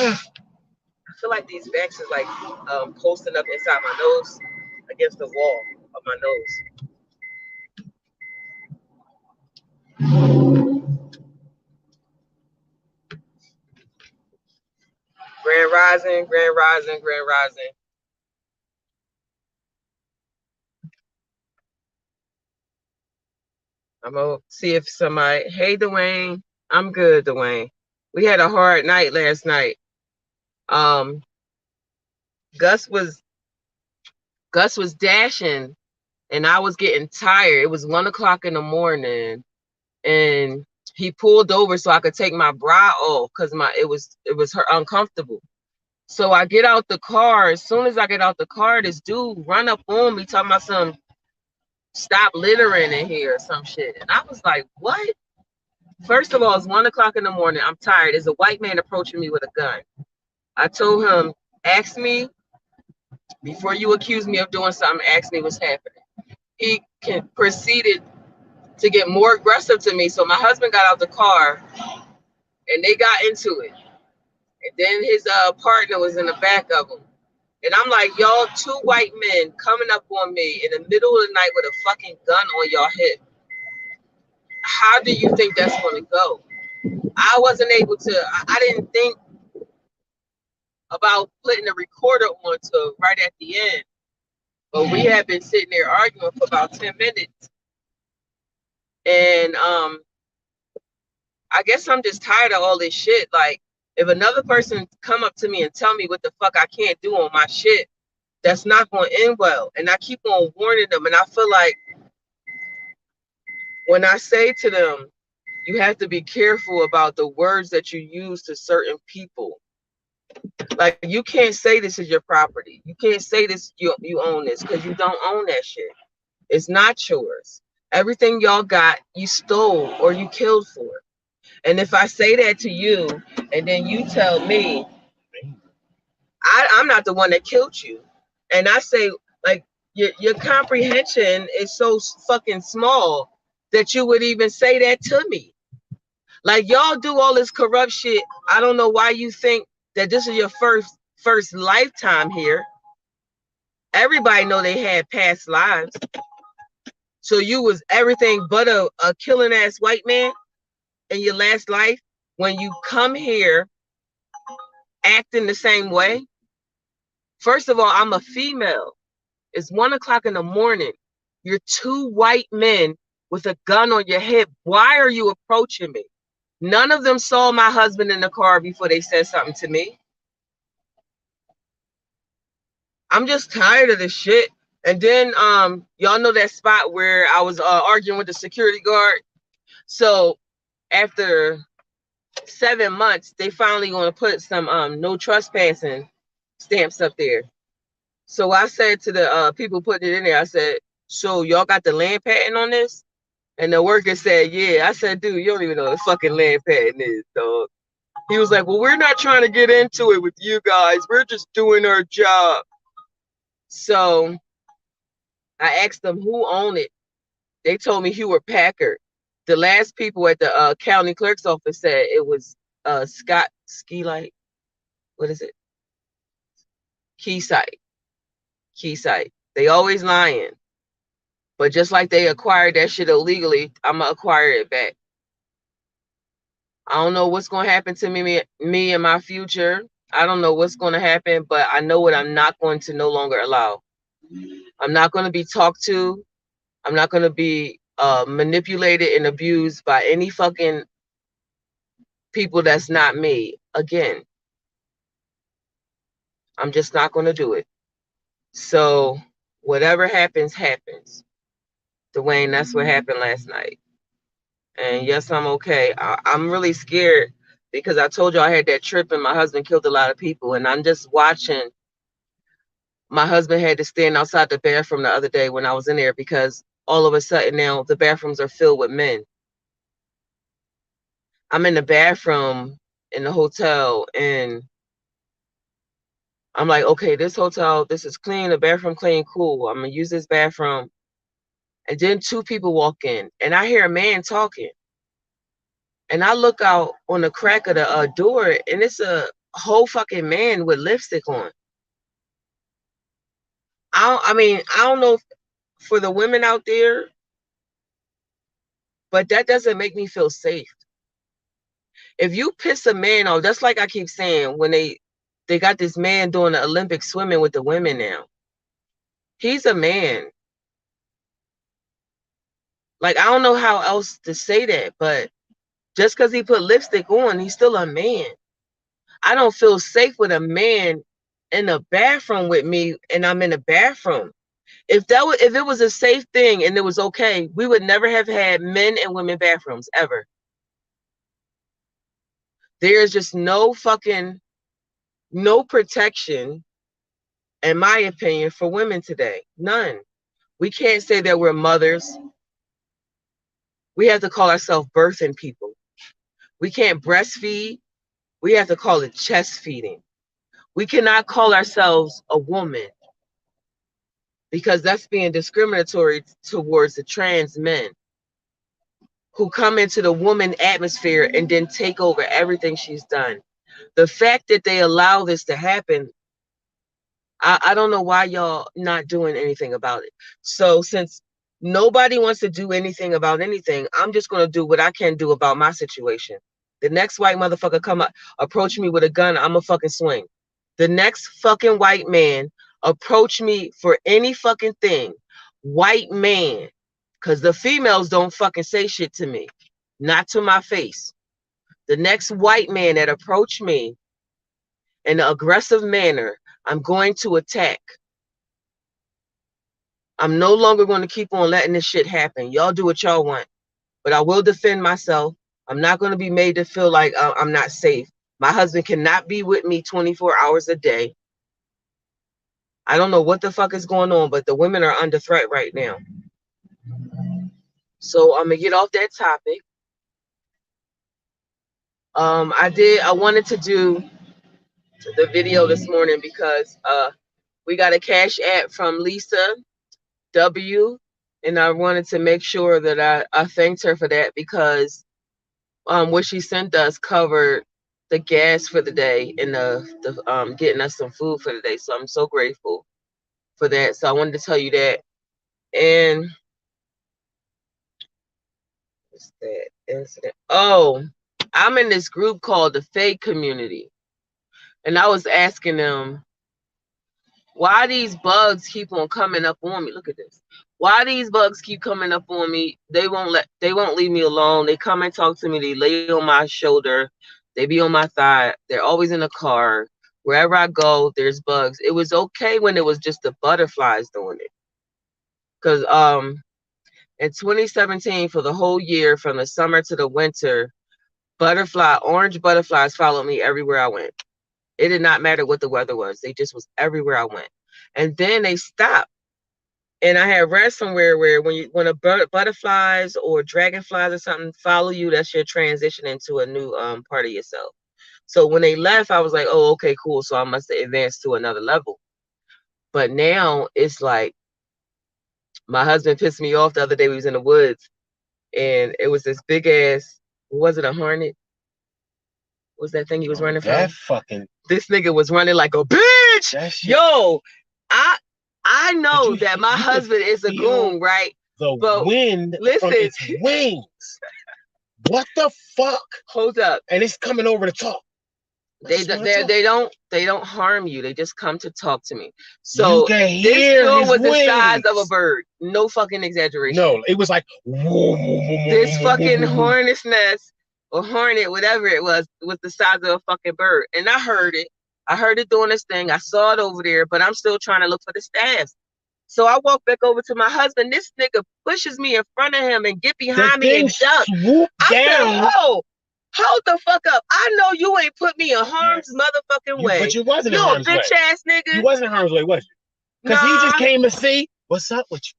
I feel like these backs is like posting up inside my nose against the wall of my nose. Grand Rising, Grand Rising, Grand Rising. I'm gonna see if somebody. Hey, Dwayne. I'm good, Dwayne. We had a hard night last night. Um, Gus was dashing, and I was getting tired. It was 1 o'clock in the morning, and he pulled over so I could take my bra off because it was her uncomfortable. So I get out the car. As soon as I get out the car, this dude run up on me talking about some stop littering in here or some shit. And I was like, what? First of all, it's 1 o'clock in the morning. I'm tired. There's a white man approaching me with a gun. I told him, ask me before you accuse me of doing something, ask me what's happening. He proceeded to get more aggressive to me. So my husband got out the car and they got into it. And then his partner was in the back of him. And I'm like, y'all, two white men coming up on me in the middle of the night with a fucking gun on y'all hip. How do you think that's going to go? I wasn't able to, I didn't think about putting the recorder on to right at the end. But we had been sitting there arguing for about 10 minutes. And I guess I'm just tired of all this shit. Like, if another person come up to me and tell me what the fuck I can't do on my shit, that's not going to end well. And I keep on warning them. And I feel like when I say to them, you have to be careful about the words that you use to certain people. Like, you can't say this is your property. You can't say this, you own this, because you don't own that shit. It's not yours. Everything y'all got, you stole or you killed for. And if I say that to you, and then you tell me, I'm not the one that killed you. And I say, like, your comprehension is so fucking small that you would even say that to me. Like, y'all do all this corrupt shit. I don't know why you think that this is your first lifetime here. Everybody know they had past lives. So you was everything but a killing ass white man in your last life. When you come here acting the same way, first of all, I'm a female. It's 1 o'clock in the morning. You're two white men with a gun on your hip. Why are you approaching me? None of them saw my husband in the car before they said something to me. I'm just tired of this shit. And then y'all know that spot where I was arguing with the security guard. So after 7 months, they finally gonna put some no trespassing stamps up there. So I said to the people putting it in there, I said, so y'all got the land patent on this? And the worker said, yeah. I said, dude, you don't even know what the fucking land patent is, dog. He was like, well, we're not trying to get into it with you guys. We're just doing our job. So I asked them who owned it. They told me Hewlett Packard. The last people at the county clerk's office said it was Scott Ski-Light. What is it? Keysight. They always lying. But just like they acquired that shit illegally, I'm going to acquire it back. I don't know what's going to happen to me in my future. I don't know what's going to happen, but I know what I'm not going to no longer allow. I'm not going to be talked to. I'm not going to be manipulated and abused by any fucking people that's not me. Again, I'm just not going to do it. So whatever happens, happens. Dwayne, that's what happened last night. And yes, I'm okay. I'm really scared because I told you I had that trip and my husband killed a lot of people. And I'm just watching. My husband had to stand outside the bathroom the other day when I was in there because all of a sudden now the bathrooms are filled with men. I'm in the bathroom in the hotel and I'm like, okay, this hotel, this is clean, the bathroom clean, cool. I'm gonna use this bathroom. And then two people walk in and I hear a man talking. And I look out on the crack of the door and it's a whole fucking man with lipstick on. I don't know for the women out there, but that doesn't make me feel safe. If you piss a man off, that's like I keep saying when they got this man doing the Olympic swimming with the women now. He's a man. Like, I don't know how else to say that, but just because he put lipstick on, he's still a man. I don't feel safe with a man in the bathroom with me, and I'm in the bathroom. If it was a safe thing and it was okay, we would never have had men and women bathrooms ever. There's just no protection, in my opinion, for women today. None. We can't say that we're mothers. We have to call ourselves birthing people. We can't breastfeed. We have to call it chest feeding. We cannot call ourselves a woman because that's being discriminatory towards the trans men who come into the woman atmosphere and then take over everything she's done. The fact that they allow this to happen, I don't know why y'all not doing anything about it. So since nobody wants to do anything about anything, I'm just going to do what I can do about my situation. The next white motherfucker come up, approach me with a gun, I'm a fucking swing. The next fucking white man approach me for any fucking thing, white man, because the females don't fucking say shit to me, not to my face. The next white man that approached me in an aggressive manner, I'm going to attack. I'm no longer going to keep on letting this shit happen. Y'all do what y'all want, but I will defend myself. I'm not going to be made to feel like I'm not safe. My husband cannot be with me 24 hours a day. I don't know what the fuck is going on, but the women are under threat right now. So I'm going to get off that topic. I wanted to do the video this morning because we got a cash app from Lisa W, and I wanted to make sure that I thanked her for that because what she sent us covered the gas for the day and the getting us some food for the day. So I'm so grateful for that. So I wanted to tell you that. And what's that incident? Oh, I'm in this group called the Fake Community, and I was asking them why these bugs keep on coming up on me. Look at this. Why these bugs keep coming up on me? They won't leave me alone. They come and talk to me. They lay on my shoulder. They be on my thigh. They're always in the car. Wherever I go, there's bugs. It was okay when it was just the butterflies doing it. Because in 2017, for the whole year, from the summer to the winter, orange butterflies followed me everywhere I went. It did not matter what the weather was. They just was everywhere I went. And then they stopped. And I had read somewhere where when a butterflies or dragonflies or something follow you, that's your transition into a new part of yourself. So when they left, I was like, oh, okay, cool. So I must have advanced to another level. But now it's like my husband pissed me off the other day. We was in the woods and it was this big ass, was it a hornet? What was that thing he was running from? This nigga was running like a bitch. Yo, I know that my husband is a goon, right? The wind from its wings. What the fuck? Hold up. And it's coming over to talk. They don't harm you. They just come to talk to me. So this girl was the size of a bird. No fucking exaggeration. No, it was like this fucking hornet's nest or hornet, whatever it was the size of a fucking bird. And I heard it. I heard it doing this thing. I saw it over there, but I'm still trying to look for the staffs. So I walk back over to my husband. This nigga pushes me in front of him and get behind me and duck. I said, oh, hold the fuck up. I know you ain't put me in harm's motherfucking way. But you wasn't in harm's way. You a bitch ass nigga. You wasn't in harm's way, was you? Because he just came to see what's up with you.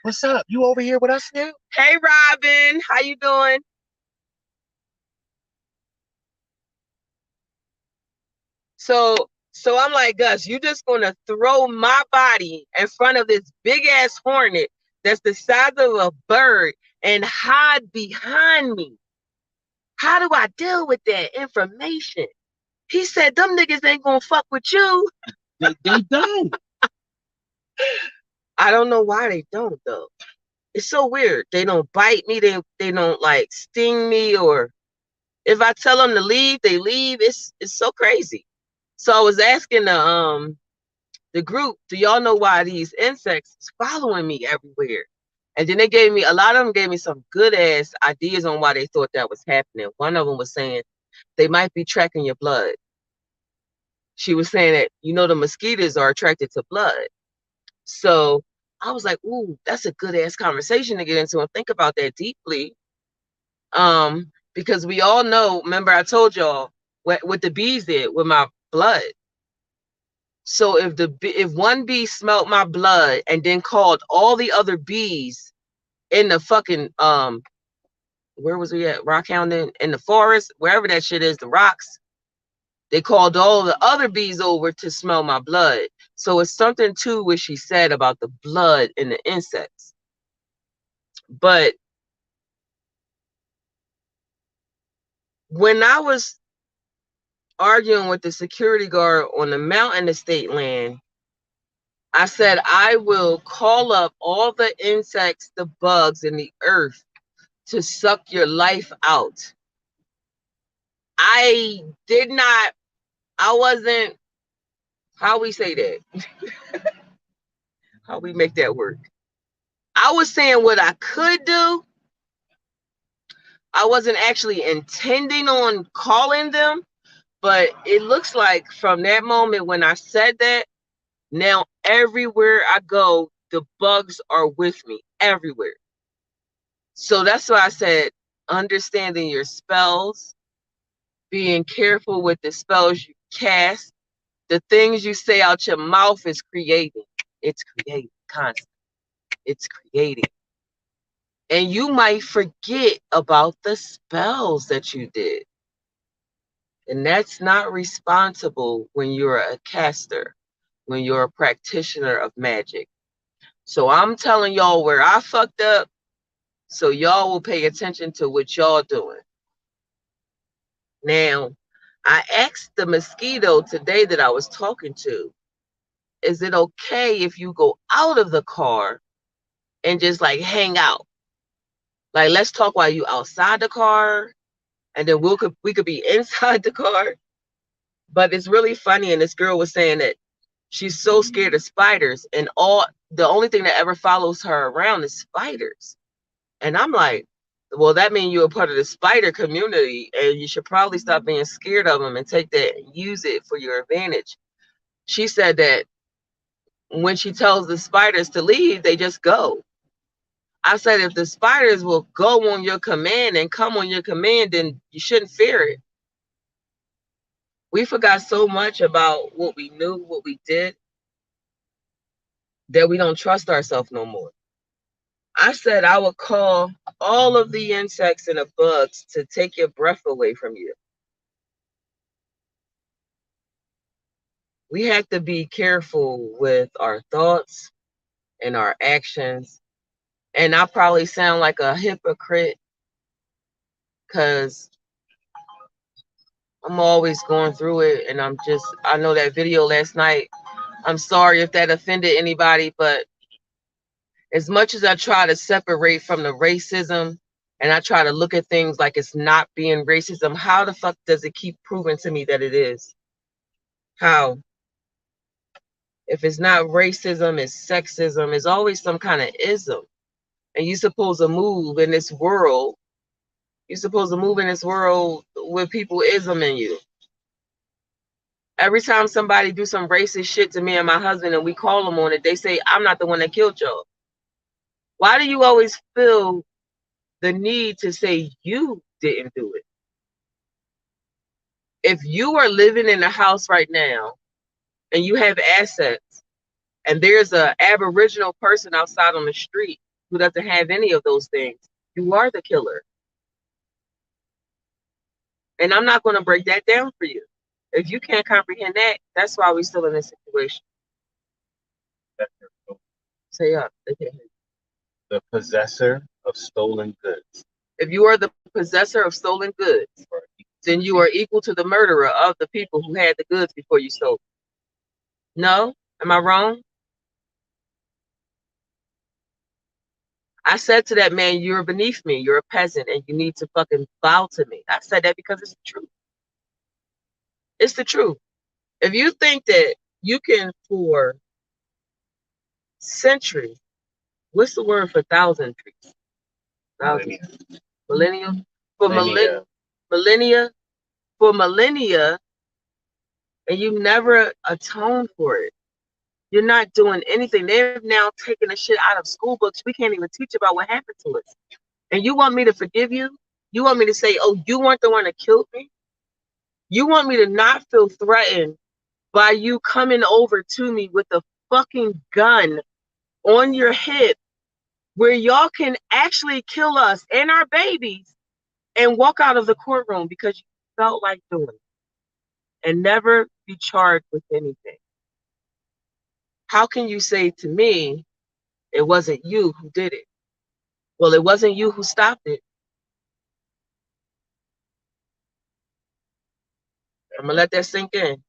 What's up? You over here with us now? Hey, Robin. How you doing? So I'm like, Gus, you just gonna throw my body in front of this big ass hornet that's the size of a bird and hide behind me? How do I deal with that information? He said, them niggas ain't gonna fuck with you. They don't. I don't know why they don't though. It's so weird. They don't bite me. They don't like sting me, or if I tell them to leave, they leave. It's so crazy. So I was asking the group, do y'all know why these insects is following me everywhere? And then they gave me, a lot of them gave me some good ass ideas on why they thought that was happening. One of them was saying they might be tracking your blood. She was saying that, the mosquitoes are attracted to blood. So I was like, ooh, that's a good ass conversation to get into and think about that deeply. Because we all know, remember I told y'all what the bees did with my blood. So if one bee smelt my blood and then called all the other bees in the fucking where was we at? Rockhound in the forest, wherever that shit is, the rocks. They called all the other bees over to smell my blood. So it's something to what she said about the blood in the insects. But when I was arguing with the security guard on the mountain estate land, I said, I will call up all the insects, the bugs in the earth to suck your life out. I wasn't, how we say that? How we make that work? I was saying what I could do. I wasn't actually intending on calling them, but it looks like from that moment when I said that, now everywhere I go, the bugs are with me everywhere. So that's why I said understanding your spells, being careful with the spells you cast, the things you say out your mouth is creating. It's creating constantly. It's creating. And you might forget about the spells that you did. And that's not responsible when you're a caster, when you're a practitioner of magic. So I'm telling y'all where I fucked up, so y'all will pay attention to what y'all doing. Now, I asked the mosquito today that I was talking to, is it okay if you go out of the car and just like hang out? Like, let's talk while you outside the car, and then we could be inside the car. But it's really funny, and this girl was saying that she's so scared of spiders, and the only thing that ever follows her around is spiders. And I'm like, well, that means you're a part of the spider community, and you should probably stop being scared of them and take that and use it for your advantage. She said that when she tells the spiders to leave, they just go. I said, if the spiders will go on your command and come on your command, then you shouldn't fear it. We forgot so much about what we knew, what we did, that we don't trust ourselves no more. I said I would call all of the insects and the bugs to take your breath away from you. We have to be careful with our thoughts and our actions. And I probably sound like a hypocrite because I'm always going through it. And I know that video last night. I'm sorry if that offended anybody, but as much as I try to separate from the racism and I try to look at things like it's not being racism, how the fuck does it keep proving to me that it is? How? If it's not racism, it's sexism, it's always some kind of ism. And you're supposed to move in this world. You're supposed to move in this world with people isming you. Every time somebody do some racist shit to me and my husband and we call them on it, they say, I'm not the one that killed y'all. Why do you always feel the need to say you didn't do it? If you are living in a house right now and you have assets and there's an Aboriginal person outside on the street who doesn't have any of those things, you are the killer. And I'm not going to break that down for you. If you can't comprehend that, that's why we're still in this situation. Say up. The possessor of stolen goods. If you are the possessor of stolen goods, then you are equal to the murderer of the people who had the goods before you stole. No? Am I wrong? I said to that man, you're beneath me. You're a peasant and you need to fucking bow to me. I said that because it's the truth. It's the truth. If you think that you can, for centuries, what's the word for thousand trees? Thousand. Millennium? For millennia. For millennia, and you never atone for it. You're not doing anything. They've now taken the shit out of school books. We can't even teach about what happened to us. And you want me to forgive you? You want me to say, oh, you weren't the one that killed me? You want me to not feel threatened by you coming over to me with a fucking gun on your hip where y'all can actually kill us and our babies and walk out of the courtroom because you felt like doing it and never be charged with anything? How can you say to me, it wasn't you who did it? Well, it wasn't you who stopped it. I'm going to let that sink in.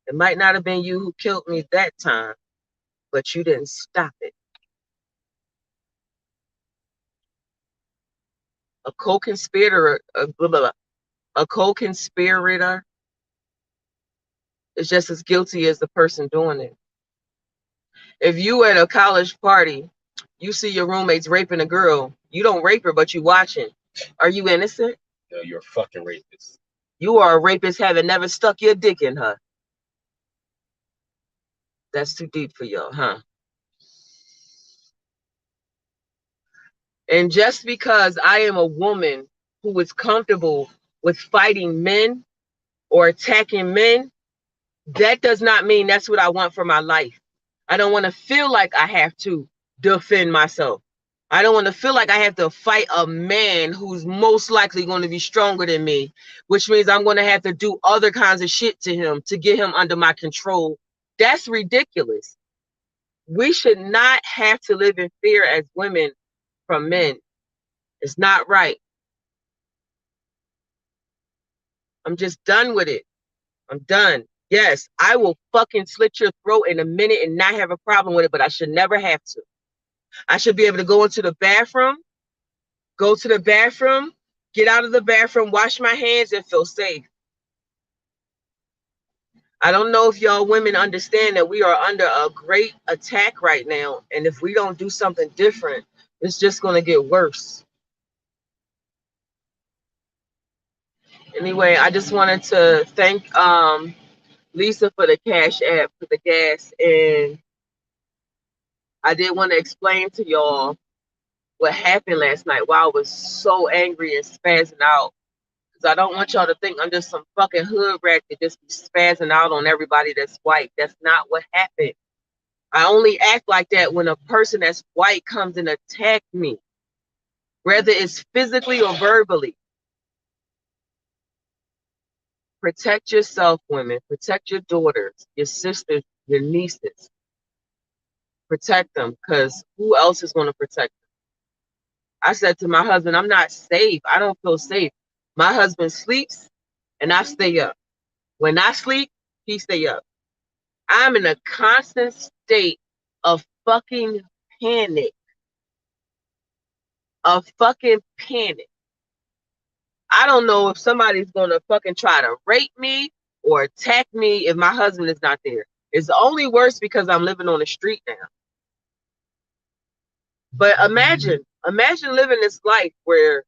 It might not have been you who killed me that time, but you didn't stop it. A co-conspirator, a co-conspirator is just as guilty as the person doing it. If you at a college party, you see your roommates raping a girl, you don't rape her, but you watching. Are you innocent? No, you're a fucking rapist. You are a rapist having never stuck your dick in her. That's too deep for y'all, huh? And just because I am a woman who is comfortable with fighting men or attacking men, that does not mean that's what I want for my life. I don't want to feel like I have to defend myself. I don't want to feel like I have to fight a man who's most likely going to be stronger than me, which means I'm going to have to do other kinds of shit to him to get him under my control. That's ridiculous. We should not have to live in fear as women from men. It's not right. I'm just done with it. I'm done. Yes, I will fucking slit your throat in a minute and not have a problem with it, but I should never have to. I should be able to go into the bathroom, get out of the bathroom, wash my hands, and feel safe. I don't know if y'all women understand that we are under a great attack right now, and if we don't do something different, it's just going to get worse. Anyway, I just wanted to thank Lisa for the Cash App for the gas, and I did want to explain to y'all what happened last night, why I was so angry and spazzing out. Because I don't want y'all to think I'm just some fucking hood rat that just be spazzing out on everybody that's white. That's not what happened. I only act like that when a person that's white comes and attack me, whether it's physically or verbally. Protect yourself, women. Protect your daughters, your sisters, your nieces. Protect them, because who else is going to protect them? I said to my husband, I'm not safe. I don't feel safe. My husband sleeps and I stay up. When I sleep, he stay up. I'm in a constant state of fucking panic. Of fucking panic. I don't know if somebody's going to fucking try to rape me or attack me if my husband is not there. It's only worse because I'm living on the street now. But imagine living this life where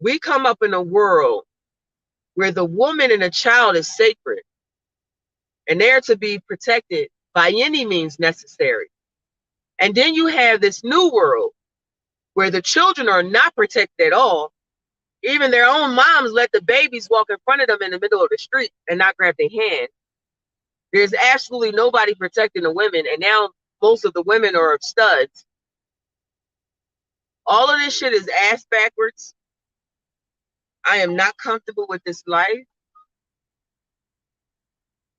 we come up in a world where the woman and the child is sacred and they're to be protected by any means necessary. And then you have this new world where the children are not protected at all. Even their own moms let the babies walk in front of them in the middle of the street and not grab their hand. There's absolutely nobody protecting the women, and now most of the women are studs. All of this shit is ass backwards. I am not comfortable with this life.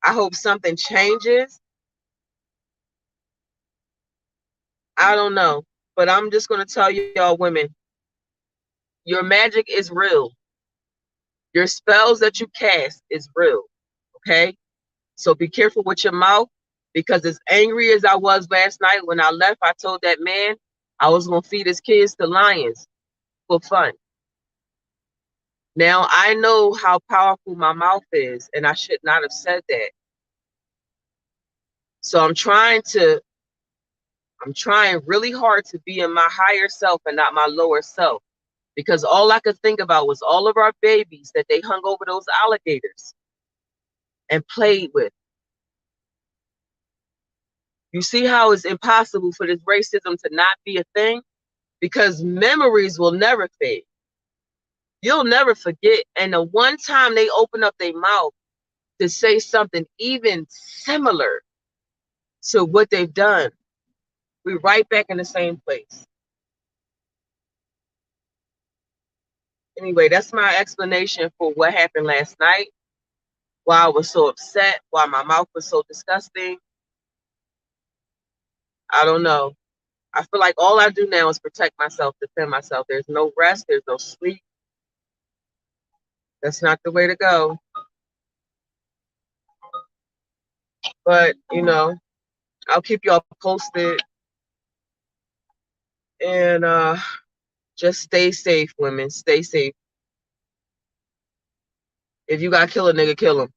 I hope something changes. I don't know, but I'm just going to tell y'all women, your magic is real. Your spells that you cast is real, okay? So be careful with your mouth, because as angry as I was last night when I left, I told that man I was going to feed his kids to lions for fun. Now I know how powerful my mouth is, and I should not have said that. So I'm trying really hard to be in my higher self and not my lower self, because all I could think about was all of our babies that they hung over those alligators and played with. You see how it's impossible for this racism to not be a thing? Because memories will never fade. You'll never forget. And the one time they open up their mouth to say something even similar to what they've done, we're right back in the same place. Anyway, that's my explanation for what happened last night, why I was so upset, why my mouth was so disgusting. I don't know. I feel like all I do now is protect myself, defend myself. There's no rest, there's no sleep. That's not the way to go. But, you know, I'll keep y'all posted. And just stay safe, women. Stay safe. If you got to kill a nigga, kill him.